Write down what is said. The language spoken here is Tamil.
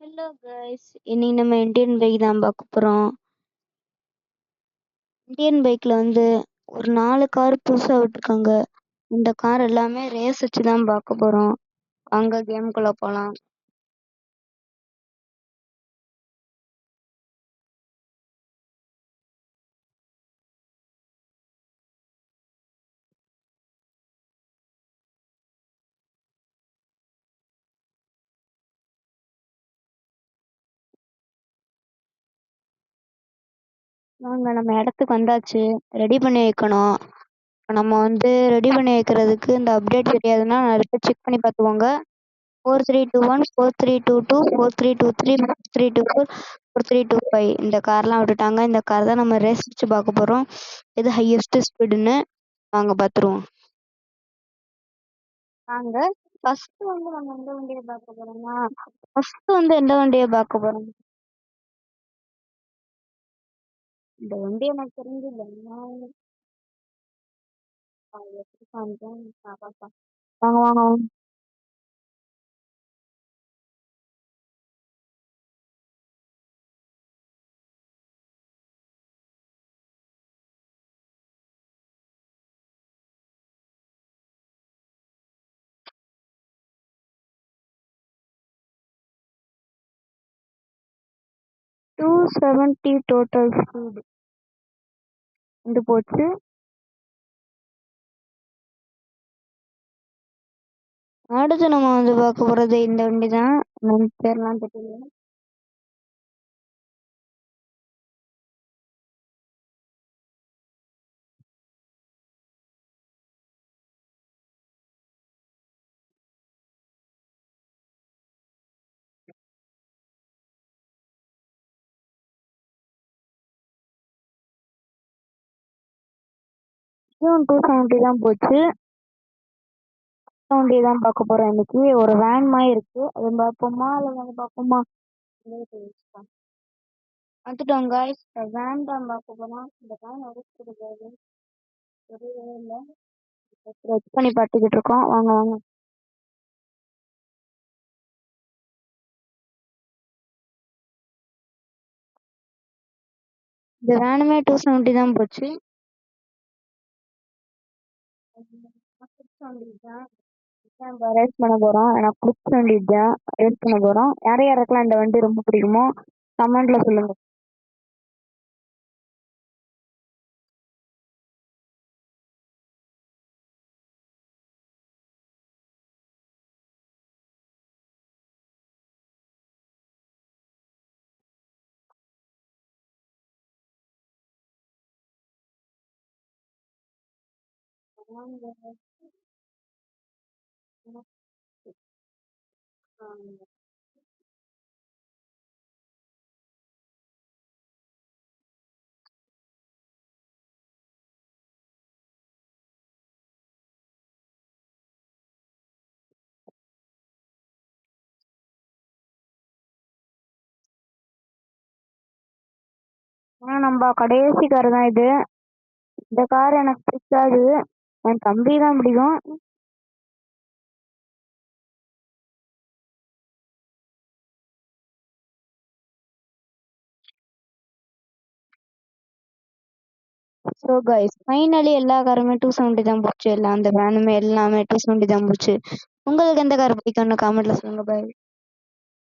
ஹலோ கைஸ், இன்னைக்கு நம்ம இந்தியன் பைக் தான் பார்க்க போகிறோம். இந்தியன் பைக்கில் ஒரு 4 கார் புதுசாக விட்டுருக்காங்க. இந்த கார் எல்லாமே ரேஸ் வச்சு தான் பார்க்க போகிறோம். அங்கே கேம்குள்ளே போகலாம். நாங்கள் நம்ம இடத்துக்கு வந்தாச்சு. ரெடி பண்ணி வைக்கணும். நம்ம ரெடி பண்ணி வைக்கிறதுக்கு இந்த அப்டேட் தெரியாதுன்னா நிறைய செக் பண்ணி பார்த்துக்கோங்க. 4321, 4322, 4323, 4324, 4325 இந்த கார்லாம் விட்டுட்டாங்க. இந்த கார் தான் நம்ம ரேஸ் வச்சு பார்க்க போகிறோம். இது ஹையஸ்ட் ஸ்பீடுன்னு நாங்கள் பார்த்துருவோம். நாங்க ஃபர்ஸ்ட் நம்ம எந்த வண்டியை பார்க்க போறோம்னா எந்த வண்டியை பார்க்க போறோம். இந்த வண்டி எனக்கு தெரிஞ்சு எப்படி காமிச்சேன் நான் பார்ப்பேன். வாங்க வாங்க வாங்க. டூ 270 டோட்டல் ஸ்பீடு போச்சு. அடுத்து நம்ம பார்க்க போறது இந்த வண்டி தான். நம்ம பேர்லாம் தெரியல. இதுவும் 270 தான் போச்சு. வண்டி தான் பார்க்க போறோம் இன்னைக்கு. ஒரு வேன் மாதிரி இருக்கு. அதை பார்ப்போமா இல்லை பார்ப்போமா? வந்துட்டோம் காய்ஸ். வேன் தான் பார்க்க போறோம். இந்த வேன் எடுத்துருக்காது தெரியவே இல்லை. செக் பண்ணி பார்த்துக்கிட்டு இருக்கோம். வாங்க வாங்க. இந்த வேனுமே 270 தான் போச்சு. ரேஸ் பண்ண போறோம். எனக்கு பிடிச்ச வண்டி தான் ரேஸ் பண்ண போறோம். யார் யாருக்கெல்லாம் இந்த வண்டி ரொம்ப பிடிக்குமோ கமெண்ட்ல சொல்லுங்க. நம்ம கடைசி கார் தான் இது. இந்த கார் எனக்கு பிடிக்காது. என் தம்பி தான் பிடிக்கும். ஸோ கைஸ், ஃபைனலி எல்லா காருமே 270 தான் போச்சு. எல்லாம் அந்த வேனுமே எல்லாமே 270 தான் போச்சு. உங்களுக்கு எந்த கார் பிடிக்கும்னு கமெண்ட்ல சொல்லுங்க. பாய்.